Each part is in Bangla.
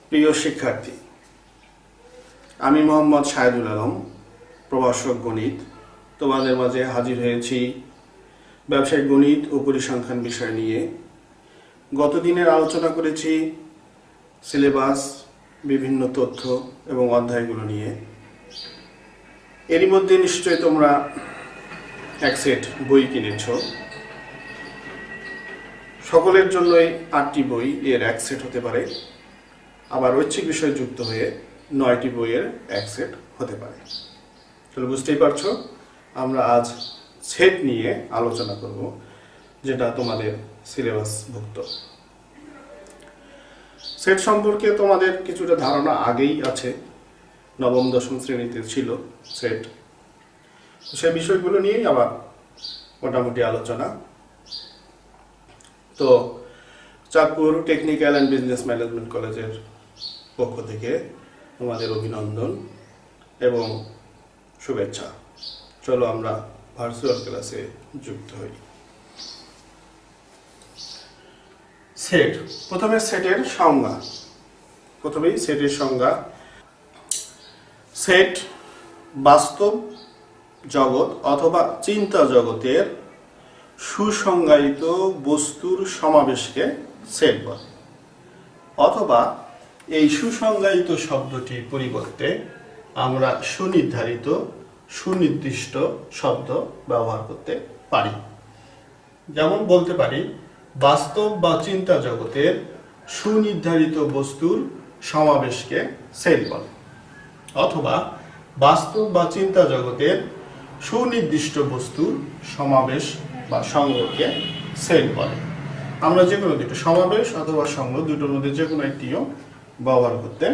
প্রিয় শিক্ষার্থী, আমি মোহাম্মদ শাহেদুল আলম, প্রভাষক গণিত। তোমাদের মাঝে হাজির হয়েছি ব্যবসায়িক গণিত ও পরিসংখ্যান বিষয় নিয়ে। গত দিনের আলোচনা করেছি সিলেবাস, বিভিন্ন তথ্য এবং অধ্যায়গুলো নিয়ে। এরই মধ্যে নিশ্চয়ই তোমরা এক সেট বই কিনেছ। সকলের জন্যই 8টি বই এর এক সেট হতে পারে, আবার ঐচ্ছিক বিষয় যুক্ত হয়ে 9টি বইয়ের এক সেট হতে পারে। তাহলে বুঝতেই পারছো, আমরা আজ সেট নিয়ে আলোচনা করব, যেটা তোমাদের সিলেবাসভুক্ত। সেট সম্পর্কে তোমাদের কিছুটা ধারণা আগেই আছে, নবম দশম শ্রেণীতে ছিল সেট। সেই বিষয়গুলো নিয়েই আবার মোটামুটি আলোচনা। তো Chandpur technical and business management কলেজের পক্ষ থেকে তোমাদের অভিনন্দন এবং শুভেচ্ছা। চলো আমরা ভার্চুয়াল ক্লাসে যুক্ত হই। সেট, প্রথমে সেটের সংজ্ঞা। সেট বাস্তব জগৎ অথবা চিন্তা জগতের সুসংজ্ঞায়িত বস্তুর সমাবেশকে সেট বলে, অথবা এই সুসংজ্ঞায়িত শব্দটির পরিবর্তে আমরা সুনির্ধারিত, সুনির্দিষ্ট শব্দ ব্যবহার করতে পারি। যেমন বলতে পারি, বাস্তব বা চিন্তা জগতের সুনির্ধারিত বস্তুর সমাবেশকে সেট বলে, অথবা বাস্তব বা চিন্তা জগতের সুনির্দিষ্ট বস্তুর সমাবেশ বা সংগ্রহকে সেট বলে। আমরা যে কোনো দুটো, সমাবেশ অথবা সংগ্রহ, দুটোর মধ্যে যে কোনো একটিও ব্যবহার করতে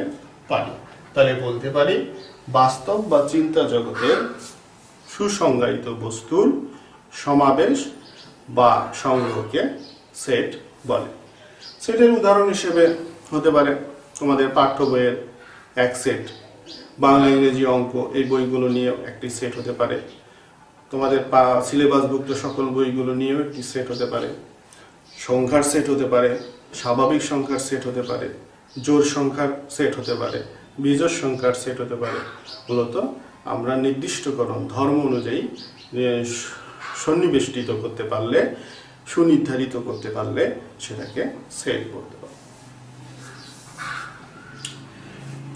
পারি। তাহলে বলতে পারি, বাস্তব বা চিন্তা জগতের সুসংজ্ঞায়িত বস্তুর সমাবেশ বা সংগ্রহকে সেট বলে। সেটের উদাহরণ হিসেবে হতে পারে তোমাদের পাঠ্য বইয়ের এক সেট, বাংলা, ইংরেজি, অঙ্ক, এই বইগুলো নিয়েও একটি সেট হতে পারে। তোমাদের সিলেবাসভুক্ত সকল বইগুলো নিয়েও একটি সেট হতে পারে। সংখ্যার সেট হতে পারে, স্বাভাবিক সংখ্যার সেট হতে পারে, জোড় সংখ্যার সেট হতে পারে, বিজোড় সংখ্যার সেট হতে পারে। মূলত আমরা নির্দিষ্টকরণ ধর্ম অনুযায়ী সন্নিবেষ্টিত করতে পারলে, সুনির্ধারিত করতে পারলে সেটাকে সেট বলতে পারি।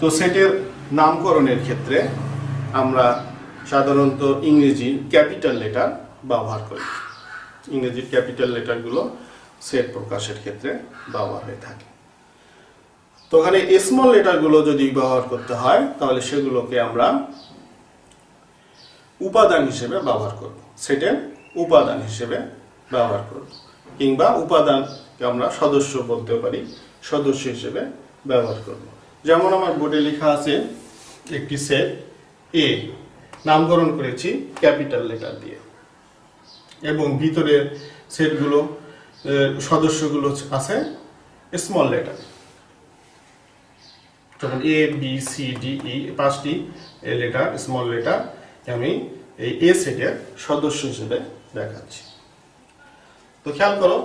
তো সেটের নামকরণের ক্ষেত্রে আমরা সাধারণত ইংরেজির ক্যাপিটাল লেটার ব্যবহার করি। ইংরেজির ক্যাপিটাল লেটারগুলো সেট প্রকাশের ক্ষেত্রে ব্যবহার হয়ে থাকে। তো ওখানে স্মল লেটারগুলো যদি ব্যবহার করতে হয়, তাহলে সেগুলোকে আমরা উপাদান হিসেবে ব্যবহার করব, সেটের উপাদান হিসেবে ব্যবহার করব। কিংবা উপাদানকে আমরা সদস্য বলতে পারি, সদস্য হিসেবে ব্যবহার করব। যেমন আমার বোর্ডে লেখা আছে একটি সেট এ, নামকরণ করেছি ক্যাপিটাল লেটার দিয়ে, এবং ভিতরের সেটগুলো সদস্যগুলো আছে স্মল লেটার। যখন এ, বি, সি, ডি, ই, 5টি লেটার, স্মল লেটার আমি এই এ সেটের সদস্য হিসেবে দেখাচ্ছি। তো খেয়াল করো,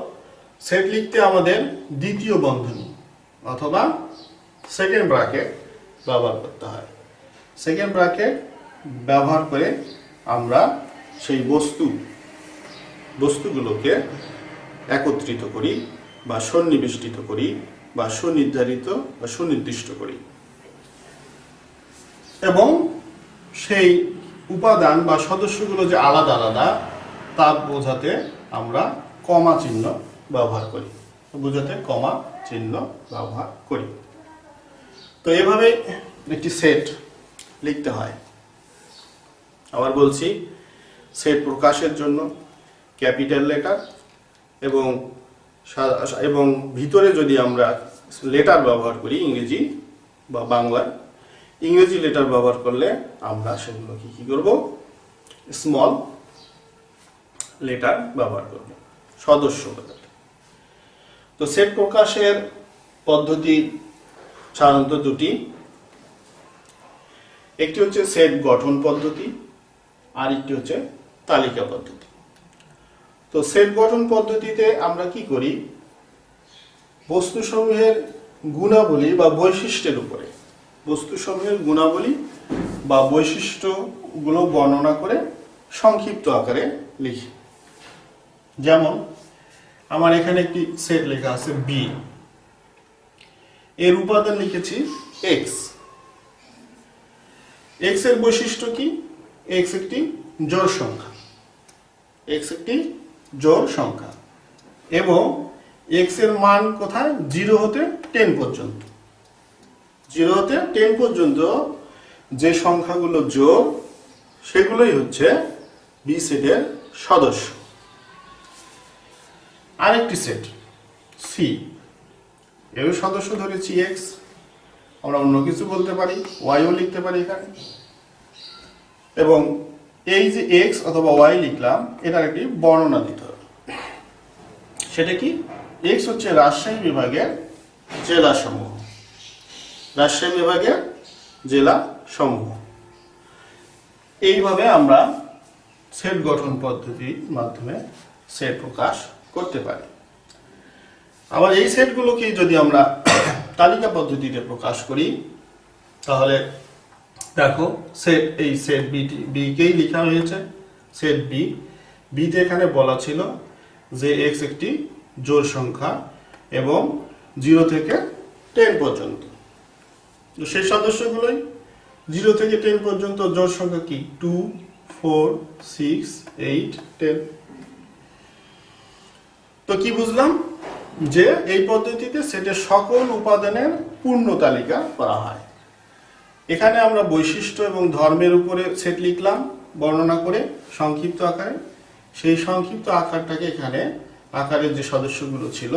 সেট লিখতে আমাদের দ্বিতীয় বন্ধনী অথবা সেকেন্ড ব্র্যাকেট ব্যবহার করতে হয়। সেকেন্ড ব্র্যাকেট ব্যবহার করে আমরা সেই বস্তুগুলোকে একত্রিত করি বা সন্নিবেষ্টিত করি বা সুনির্ধারিত বা সুনির্দিষ্ট করি, এবং সেই উপাদান বা সদস্যগুলো যে আলাদা আলাদা তা বোঝাতে আমরা কমা চিহ্ন ব্যবহার করি, তো এভাবে একটি সেট লিখতে হয়। আবার বলছি, সেট প্রকাশের জন্য ক্যাপিটাল লেটার এবং ভিতরে যদি আমরা লেটার ব্যবহার করি, ইংরেজি বা বাংলায় ইংরেজি লেটার ব্যবহার করলে আমরা সেগুলোকে কি করব, স্মল লেটার ব্যবহার করব, সদস্য লেটার। তো সেট প্রকাশের পদ্ধতি সাধারণত দুটি। একটি হচ্ছে সেট গঠন পদ্ধতি, আর একটি হচ্ছে তালিকা পদ্ধতি। তো সেট গঠন পদ্ধতিতে আমরা কি করি, বস্তুসমূহের গুণাবলী বা বৈশিষ্ট্যের উপরে, বস্তুসমূহের গুণাবলী বা বৈশিষ্ট্যগুলো বর্ণনা করে সংক্ষিপ্ত আকারে লিখি। যেমন আমার এখানে একটি সেট লেখা আছে বি, এর উপাদান লিখেছি এক্স। এক্স এর বৈশিষ্ট্য কি? এক্স একটি জোড় সংখ্যা, এক্স একটি জোড় সংখ্যা এবং এক্স এর মান কোথায়? 0 হতে 10 পর্যন্ত। 0 হতে 10 পর্যন্ত যে সংখ্যাগুলো জোড় সেগুলোই হচ্ছে বি সেটের সদস্য। আরেকটি সেট সি, এর সদস্য ধরেছি এক্স, আমরা অন্য কিছু বলতে পারি, ওয়াইও লিখতে পারি এখানে। এবং এই যে এক্স অথবা ওয়াই লিখলাম এটার একটি বর্ণনা দিতে হবে। সেটা কি? এক্স হচ্ছে রাজশাহী বিভাগের জেলা সমূহ, রাজশাহী বিভাগের জেলা সমূহ। এইভাবে আমরা সেট গঠন পদ্ধতির মাধ্যমে সেট প্রকাশ করতে পারি। আবার এই সেটগুলোকে যদি আমরা তালিকা পদ্ধতিতে প্রকাশ করি তাহলে দেখো সেট, এই সেট বিকেই লেখা হয়েছে সেট বি। বিতে এখানে বলা ছিল যে এক্স একটি জোড় সংখ্যা এবং 0 থেকে 10 পর্যন্ত। তো সেই সদস্যগুলোই 0 থেকে 10 পর্যন্ত জোড় সংখ্যা কি? 2, 4, 6, 8, 10। তো কি বুঝলাম? যে এই পদ্ধতিতে সেটের সকল উপাদানের পূর্ণ তালিকা করা হয়। এখানে আমরা বৈশিষ্ট্য এবং ধর্মের উপরে সেট লিখলাম বর্ণনা করে সংক্ষিপ্ত আকারে। সেই সংক্ষিপ্ত আকারটাকে এখানে আকারের যে সদস্যগুলো ছিল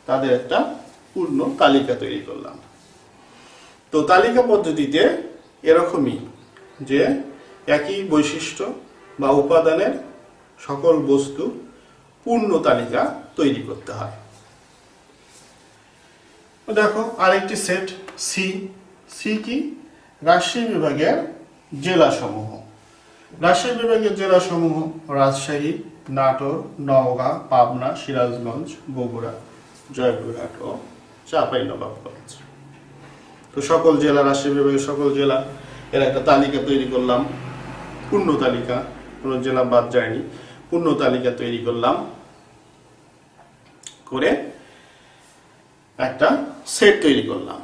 তাদের একটা পূর্ণ তালিকা তৈরি করলাম। তো তালিকা পদ্ধতিতে এরকমই যে একই বৈশিষ্ট্য বা উপাদানের সকল বস্তু পূর্ণ তালিকা তৈরি করতে হয়। দেখো আরেকটি সেট সি। সি কি? রাজশাহী বিভাগের জেলা সমূহ। রাজশাহী বিভাগের জেলা সমূহ রাজশাহী, নাটোর, নওগাঁ, পাবনা, সিরাজগঞ্জ, বগুড়া, জয়পুরহাট ও চাঁপাইনবাবগঞ্জ। তো সকল জেলা, রাজশাহী বিভাগের সকল জেলা এর একটা তালিকা তৈরি করলাম, পূর্ণ তালিকা, কোনো জেলা বাদ যায়নি, পূর্ণ তালিকা তৈরি করলাম করে একটা সেট তৈরি করলাম।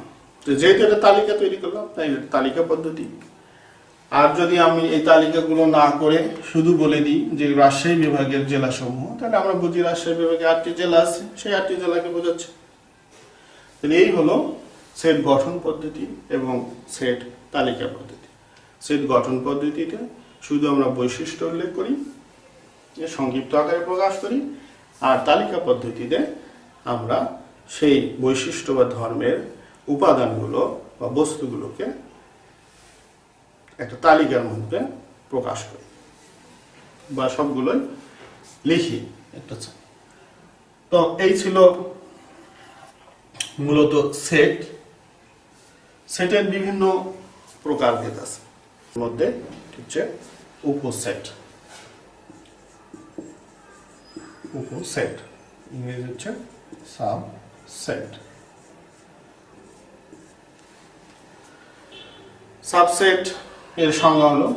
তো যেহেতু এটা তালিকা তৈরি করলাম তাই তালিকা পদ্ধতি। আর যদি আমি এই তালিকাগুলো না করে শুধু বলে দিই যে রাজশাহী বিভাগের জেলা সমূহ, তাহলে আমরা বুঝি রাজশাহী বিভাগে 8টি জেলা আছে, সেই 8টি জেলাকে বোঝাচ্ছে। তাহলে এই হলো সেট গঠন পদ্ধতি এবং সেট তালিকা পদ্ধতি। সেট গঠন পদ্ধতিতে শুধু আমরা বৈশিষ্ট্য উল্লেখ করি, সংক্ষিপ্ত আকারে প্রকাশ করি, আর তালিকা পদ্ধতিতে আমরা সেই বৈশিষ্ট্য বা ধর্মের উপাদানগুলো বা বস্তুগুলোকে একটা তালিকার মধ্যে প্রকাশ করি বা সবগুলোই লিখি একটা। তো এই ছিল মূলত সেট। সেটের বিভিন্ন প্রকারভেদ আছে, মধ্যে হচ্ছে উপসেট। উপসেট ইংরেজি হচ্ছে সাবসেট। সাবসেট এর সংজ্ঞা হলো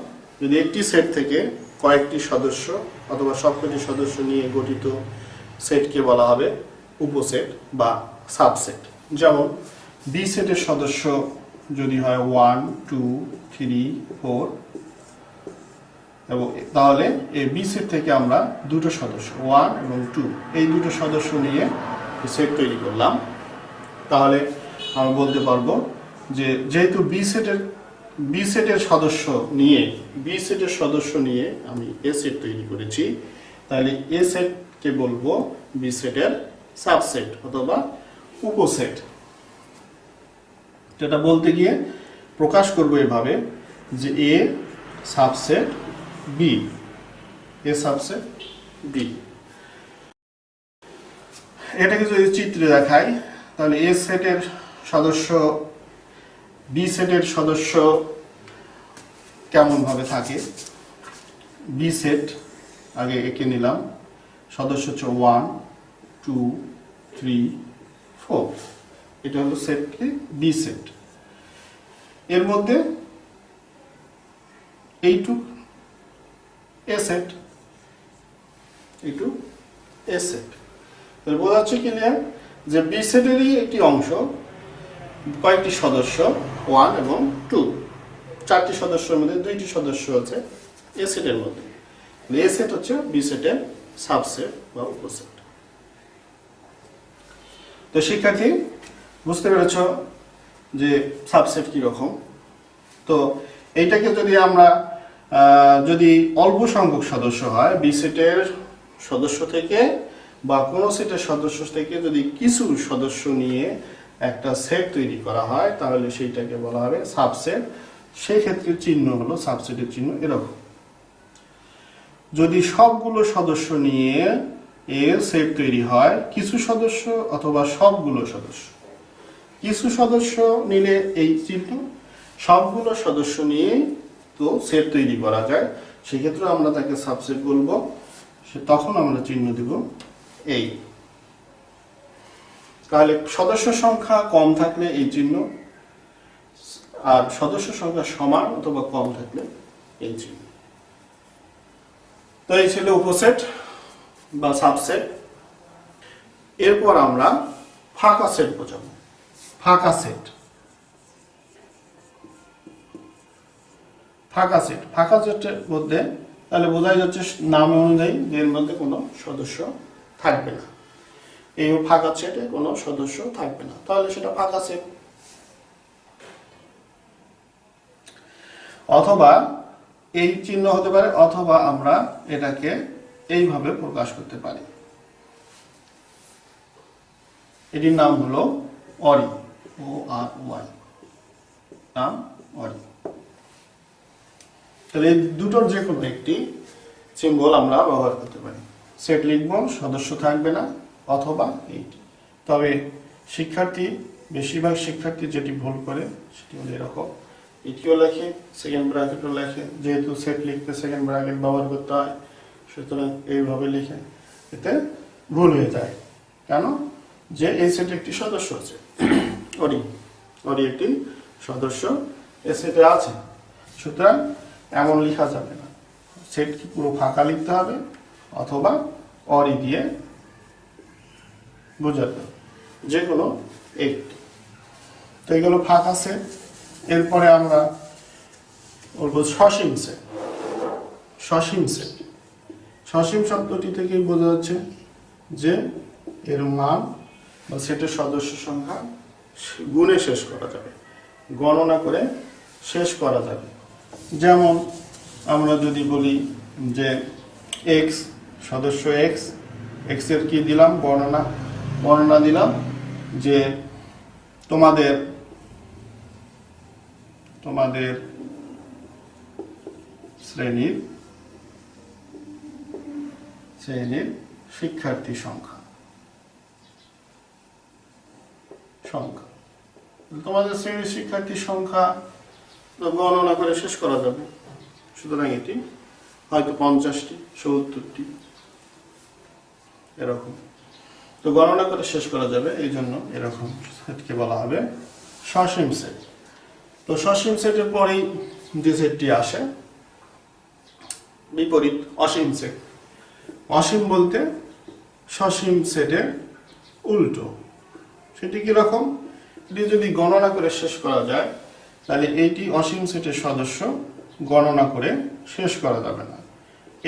যদি একটি সেট থেকে কয়েকটি সদস্য অথবা সবকটি সদস্য নিয়ে গঠিত সেটকে বলা হবে উপসেট বা সাবসেট। যেমন বি সেটের সদস্য যদি হয় 1, 2, 3, 4 এবং তাহলে এই বি সেট থেকে আমরা দুটো সদস্য 1 এবং 2 এই দুটো সদস্য নিয়ে সেট তৈরি করলাম। তাহলে আমরা বলতে পারবো যে যেহেতু বি সেটের সদস্য নিয়ে আমি এ সেট তৈরি করেছি, তাহলে এ সেটকে বলবো বি সেটের সাবসেট অথবা উপসেট। যেটা বলতে গিয়ে প্রকাশ করব এভাবে যে এ সাবসেট বি, এ সাবসেট বি। এটাকে যদি চিত্রে দেখাই তাহলে এ সেটের সদস্য বি সেটের সদস্য কেমন ভাবে থাকে। বি সেট আগে এঁকে নিলাম, সদস্য হচ্ছে 1, 2, 3, 4। এটা হলো সেট কি, বি সেট। এর মধ্যে এইটুক এ সেট, এইটুক এ সেট। বোঝা যাচ্ছে ক্লিয়ার যে বি সেটেরই একটি অংশ, কয়েকটি সদস্য 1 এবং 2, 4টি সদস্যের মধ্যে 2টি সদস্য আছে এ সেটের মধ্যে। এ সেট হচ্ছে বি সেটের সাবসেট বা উপসেট। তো শিক্ষার্থী বুঝতে পেরেছ যে সাবসেট কি রকম। তো এইটাকে যদি আমরা যদি অল্প সংখ্যক সদস্য হয়, বি সেটের সদস্য থেকে বা কোনো সেটের সদস্য থেকে যদি কিছু সদস্য নিয়ে একটা সেট তৈরি করা হয়, তাহলে সেইটাকে বলা হবে সাবসেট। সেই ক্ষেত্রে চিহ্ন হলো, সাবসেটের চিহ্ন এরকম। যদি সবগুলো সদস্য নিয়ে এর সেট তৈরি হয়, কিছু সদস্য অথবা সবগুলো সদস্য, কিছু সদস্য নিলে এই চিহ্ন, সবগুলো সদস্য নিয়ে তো সেট তৈরি করা যায়, সেক্ষেত্রে আমরা তাকে সাবসেট বলবো। তখন আমরা চিহ্ন দিব এই। তাহলে সদস্য সংখ্যা কম থাকলে এই চিহ্ন, আর সদস্য সংখ্যা সমান অথবা কম থাকলে এই চিহ্ন। তো এই ছিল উপসেট বা সাবসেট। এরপর আমরা ফাঁকা সেট বোঝাবো। ফাঁকা সেট, ফাঁকা সেট, ফাঁকা সেটের মধ্যে তাহলে বোঝাই যাচ্ছে নাম অনুযায়ী যে এর মধ্যে কোনো সদস্য থাকবে না। এই ফাঁকা সেটে কোনো সদস্য থাকবে না, তাহলে সেটা ফাঁকা সেট। অথবা এই চিহ্ন হতে পারে, অথবা আমরা এটাকে এইভাবে প্রকাশ করতে পারি। এটির নাম হলো অরি, ও আর ওয়াই, নাম অরি। তাহলে এই দুটোর যে কোনো একটি সিম্বল আমরা ব্যবহার করতে পারি। সেট লিখব, সদস্য থাকবে না, অথবা এইটি। তবে শিক্ষার্থী, বেশিরভাগ শিক্ষার্থী যেটি ভুল করে সেটি হলো এরকম, এটিও লেখে, সেকেন্ড ব্র্যাকেটও লেখে। যেহেতু সেট লিখতে সেকেন্ড ব্র্যাকেট ব্যবহার করতে হয়, সুতরাং এইভাবে লিখে, এতে ভুল হয়ে যায়। কেন? যে এই সেটে একটি সদস্য আছে, অরি, অরি একটি সদস্য এই সেটে আছে, সুতরাং এমন লেখা যাবে না। সেট কি পুরো ফাঁকা লিখতে হবে, অথবা অরি দিয়ে বোঝাতে হবে, যে কোনো একটি। তো এগুলো ফাঁকা সেট। এরপরে আমরা বলবো সসীম সেট। সসীম সেট, সসীম শব্দটি থেকেই বোঝা যাচ্ছে যে এর মান বা সেটের সদস্য সংখ্যা গুণে শেষ করা যাবে, গণনা করে শেষ করা যাবে। যেমন আমরা যদি বলি যে এক্স, সদস্য এক্স, এক্স এর কি দিলাম, বর্ণনা দিলাম যে তোমাদের শ্রেণীর শিক্ষার্থী সংখ্যা, তোমাদের শ্রেণীর শিক্ষার্থী সংখ্যা গণনা করে শেষ করা যাবে। সুতরাং এটি হয়তো 50টি, 70টি, এরকম। তো গণনা করে শেষ করা যাবে, এই জন্য এরকম সেটকে বলা হবে সসীম সেট। তো সসীম সেটের পরেই যে সেটটি আসে বিপরীত, অসীম সেট। অসীম বলতে সসীম সেটের উল্টো। সেটি কিরকম? এটি যদি গণনা করে শেষ করা যায়, তাহলে এইটি অসীম সেটের সদস্য গণনা করে শেষ করা যাবে না।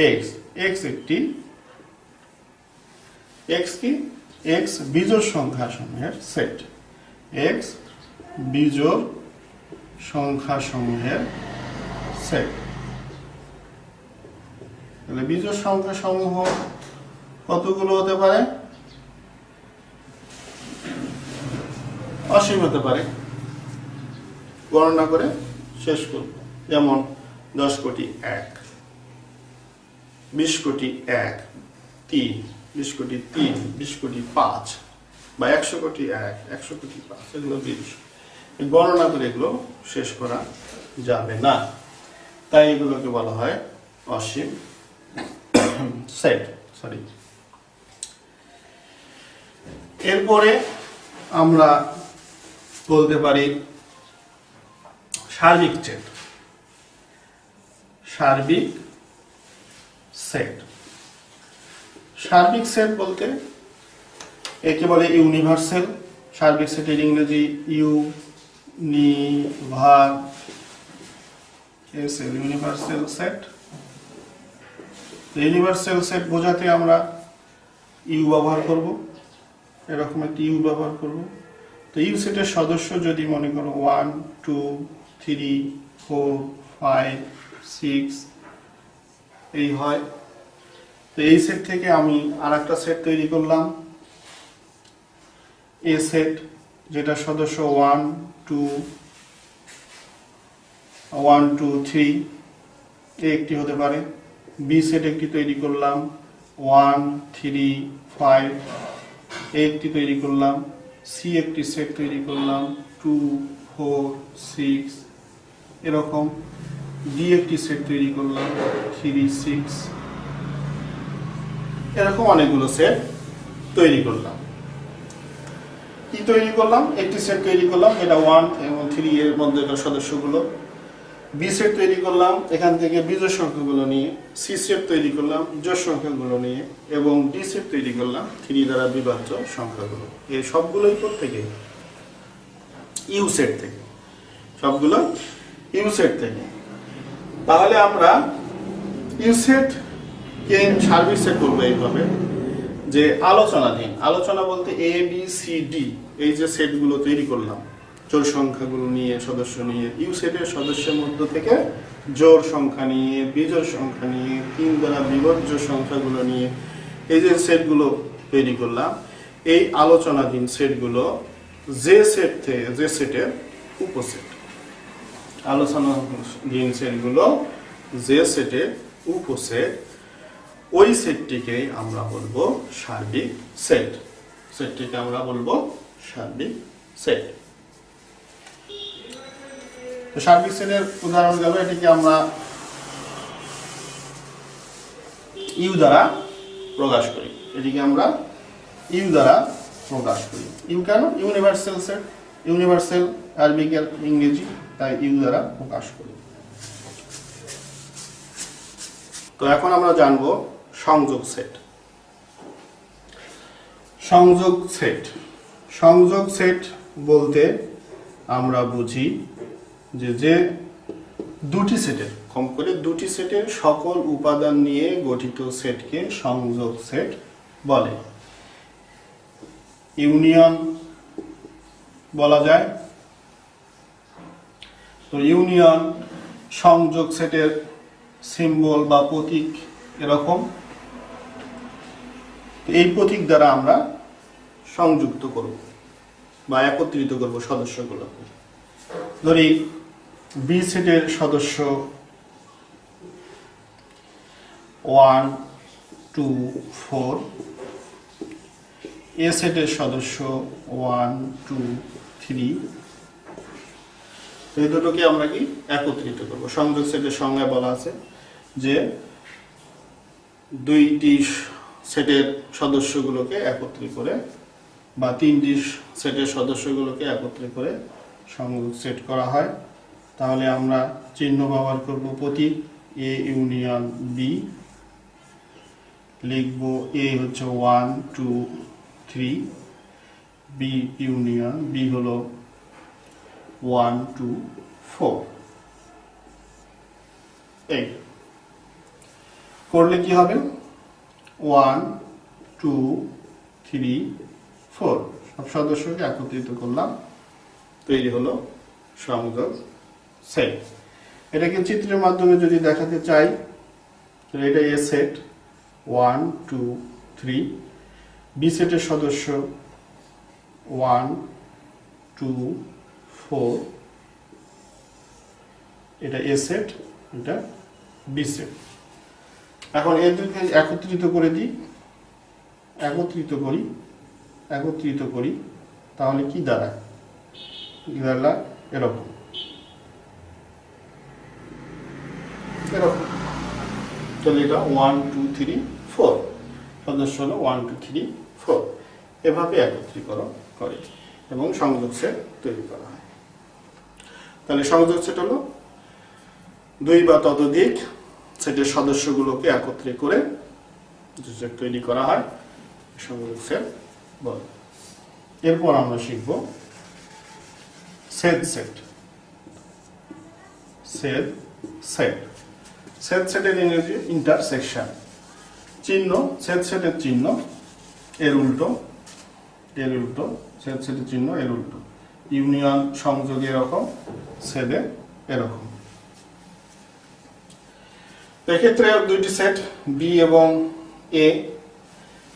এক্স, এক্স একটি, এক্স কি, এক্স বিজোড় সংখ্যা সমূহের সেট, এক্স বিজোড় সংখ্যা সমূহের সেট। তাহলে বিজোড় সংখ্যা সমূহ কতগুলো হতে পারে? অসীম হতে পারে, গণনা করে শেষ করব। যেমন 10 কোটি 1, 20 কোটি 1, 3, 20 কোটি 3, 20 কোটি 5, বা 100 কোটি 1, 100 কোটি 5, এগুলো 20। গণনা করে এগুলো শেষ করা যাবে না, তাই এগুলোকে বলা হয় অসীম সেট। এরপরে আমরা বলতে পারি সার্বিক সেট। সার্বিক সেট, সার্বিক সেট বলতে একে বলে ইউনিভার্সাল। সার্বিক সেটের ইংরেজি ইউনিভার্সাল সেট। ইউনিভার্সাল সেট বোঝাতে আমরা ইউ ব্যবহার করব, এরকম একটি ইউ ব্যবহার করব। তো ইউ সেটের সদস্য যদি মনে করো 1 2 3 4 5 6 এই হয়, তো এই সেট থেকে আমি আর একটা সেট তৈরি করলাম এ সেট, যেটা সদস্য 1 2 3 একটি হতে পারে। বি সেট একটি তৈরি করলাম 1 3 5 একটি তৈরি করলাম। সি একটি সেট তৈরি করলাম 2 4 6 এরকম। ডি একটি সেট তৈরি করলাম 3 6 এরকম অনেকগুলো সেট তৈরি করলাম। কি তৈরি করলাম? একটি সেট তৈরি করলাম, এটা 1 এবং 3 এর মধ্যেকার সদস্যগুলো। বি সেট তৈরি করলাম এখান থেকে বিজোড় সংখ্যাগুলো নিয়ে। সি সেট তৈরি করলাম জোড় সংখ্যাগুলো নিয়ে, এবং ডি সেট তৈরি করলাম 3 দ্বারা বিভাজ্য সংখ্যাগুলো। এই সবগুলোই থেকে ইউ সেট থেকে, সবগুলো ইউ সেট থেকে। তাহলে আমরা ইউ সেট কে সার্বিক সেট করবো এইভাবে যে আলোচনাধীন। আলোচনা বলতে এ বি সি ডি এই যে সেটগুলো তৈরি করলাম জোড় সংখ্যাগুলো নিয়ে, সদস্য নিয়ে, ইউ সেটের সদস্যের মধ্য থেকে জোড় সংখ্যা নিয়ে, বিজোড় সংখ্যা নিয়ে, 3 দ্বারা বিভাজ্য সংখ্যাগুলো নিয়ে এই যে সেটগুলো তৈরি করলাম, এই আলোচনাধীন সেটগুলো যে সেটের উপসেট। আলোচনাধীন সেটগুলো যে সেটের উপসেট, ওই সেটটিকেই আমরা বলবো সার্বিক সেট। সেটটিকে আমরা বলবো সার্বিক সেট। তো সার্বিক সেটের উদাহরণ গেল, এটিকে আমরা ইউ দ্বারা প্রকাশ করি। এটিকে আমরা ইউ দ্বারা প্রকাশ করি। ইউ কেন? ইউনিভার্সাল সেট, ইউনিভার্সাল আরবিকের ইংরেজি, তাই ইউ দ্বারা প্রকাশ করি। তো এখন আমরা জানবো সংযোগ সেট। সংযোগ সেট, সংযোগ সেট বলতে আমরা বুঝি যে দুটি সেটের, কম করে দুটি সেটের সকল উপাদান নিয়ে গঠিত সেটকে সংযোগ সেট বলে। ইউনিয়ন বলা যায়। তো ইউনিয়ন সংযোগ সেটের সিম্বল বা প্রতীক এরকম। এই প্রতীক দ্বারা আমরা সংযুক্ত করব বা একত্রিত করব সদস্যগুলোকে। ধরি বি সেটের সদস্য 1 2 4, এ সেটের সদস্য 1 2 3। এই দুটোকে আমরা কি একত্রিত করব। সংযোগ সেটের সংজ্ঞায় বলা আছে যে দুইটি সেটের সদস্যগুলোকে একত্রিত করে বা তিনটি সেটের সদস্যগুলোকে একত্রিত করে সংযোগ সেট করা হয়। তাহলে আমরা চিহ্ন ব্যবহার করব প্রতীক এ ইউনিয়ন বি। লিখব এ হচ্ছে 1 2 3, বি ইউনিয়ন বি হলো 1 2 4। এই করলে কি হবে? 1 2 3 4 সব সদস্যকে একত্রিত করলাম, তৈরি হলো সংযোগ সেট। এটাকে চিত্রের মাধ্যমে যদি দেখাতে চাই, এটা এ সেট 1 2 3, বি সেটের সদস্য 1 2 4, এটা এ সেট, এটা বি সেট। এখন এর দুটোকে একত্রিত করে দিই, একত্রিত করি, তাহলে কি দাঁড়ায়? দাঁড়ায় এরকম, তাহলে এটা 1 2 3 4 সদস্য হলো 1 2 3 4। এভাবে একত্রীকরণ করে। এবং সংযোগ সেট তৈরি করা হয়। তাহলে সংযোগ সেট হলো দুই বা ততোধিক সেটের সদস্যগুলোকে একত্রে করে যে সেট তৈরি করা হয় সংযোগ সেট বলে। এরপর আমরা শিখব ছেদ সেট। ছেদ সেট, ছেদ সেটের ইংরেজি ইন্টারসেকশন। চিহ্ন, ছেদ সেটের চিহ্ন এর উল্টো, এর উল্টো, ছেদ সেটের চিহ্ন এর উল্টো। ইউনিয়ন সংযোগ এরকম, ছেদে এরকম। এক্ষেত্রে দুইটি সেট বি এবং এ,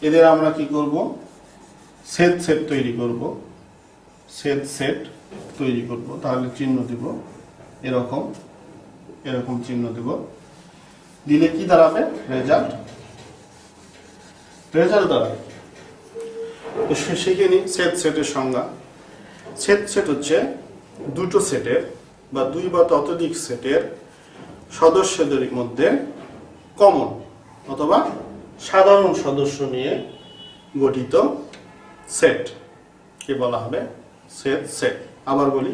এদের আমরা কি করব, ছেদ সেট তৈরি করব, ছেদ সেট তৈরি করব। তাহলে চিহ্ন দিব এরকম, এরকম চিহ্ন দেব, দিলে কি দাঁড়াবে, রেজাল্ট, রেজাল্ট দাঁড়াবে। তো শিখে নিই ছেদ সেটের সংজ্ঞা। ছেদ সেট হচ্ছে দুটো সেটের বা দুই বা ততোধিক সেটের সদস্যদের মধ্যে কমন অথবা সাধারণ সদস্য নিয়ে গঠিত সেট কে বলা হবে ছেদ সেট। আবার বলি,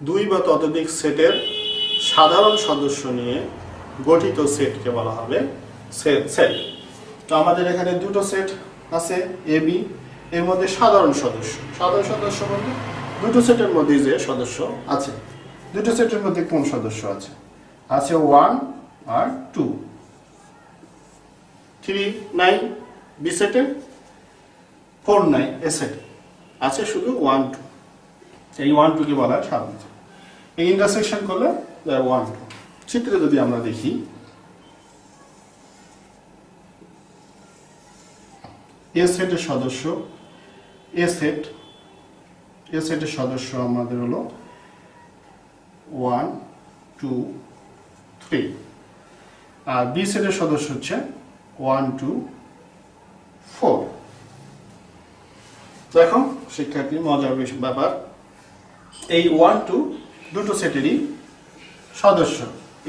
দুই বা ততোধিক সেটের সাধারণ সদস্য নিয়ে গঠিত সেটকে বলা হবে ছেদ সেট। তো আমাদের এখানে দুটো সেট আছে এ বি, এর মধ্যে সাধারণ সদস্য, সাধারণ সদস্য বলতে দুটো সেটের মধ্যে যে সদস্য আছে, দুটো সেটের মধ্যে কোন সদস্য আছে, আছে 1 আর 2। 3 নাই বি সেটে, 4 নাই এ সেটে, আছে শুধু 1 2। এই 1 2 কে বলা হয় সাধারণ। এই ইন্টারসেকশন করলে 1 2। চিত্রে যদি আমরা দেখি, এ সেটের সদস্য, এ সেট, এ সেটের সদস্য আমাদের হলো 1 2 3, আর বি সেটের সদস্য হচ্ছে 1 2 4। দেখো শিক্ষার্থী, মজার ব্যাপার, এই 1 2 দুটো সেটেরই সদস্য।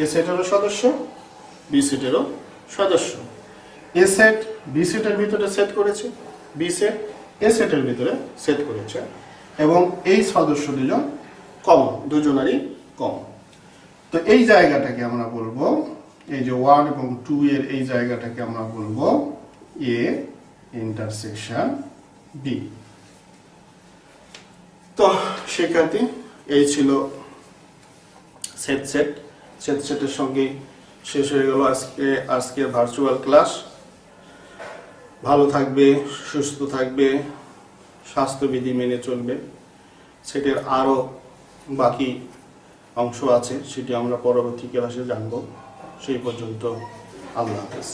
এ সেটেরও সদস্য, বি সেটেরও সদস্য। এ সেট বি সেটের ভিতরে সেট করেছে, বি সেট এ সেটের ভিতরে সেট করেছে, এবং এই সদস্য দুজন কমন, দুজনেরই কমন। তো এই জায়গাটাকে আমরা বলবো, এই যে 1 এবং 2 এর এই জায়গাটাকে আমরা বলবো এ ইন্টারসেকশন বি। তো শিক্ষার্থী, এই ছিল ছেদ সেট। ছেদ সেটের সঙ্গে শেষ হয়ে গেল আজকে ভার্চুয়াল ক্লাস। ভালো থাকবে, সুস্থ থাকবে, স্বাস্থ্যবিধি মেনে চলবে। সেটের আরো বাকি অংশ আছে, সেটি আমরা পরবর্তী ক্লাসে জানব। সেই পর্যন্ত আল্লাহ হাফেজ।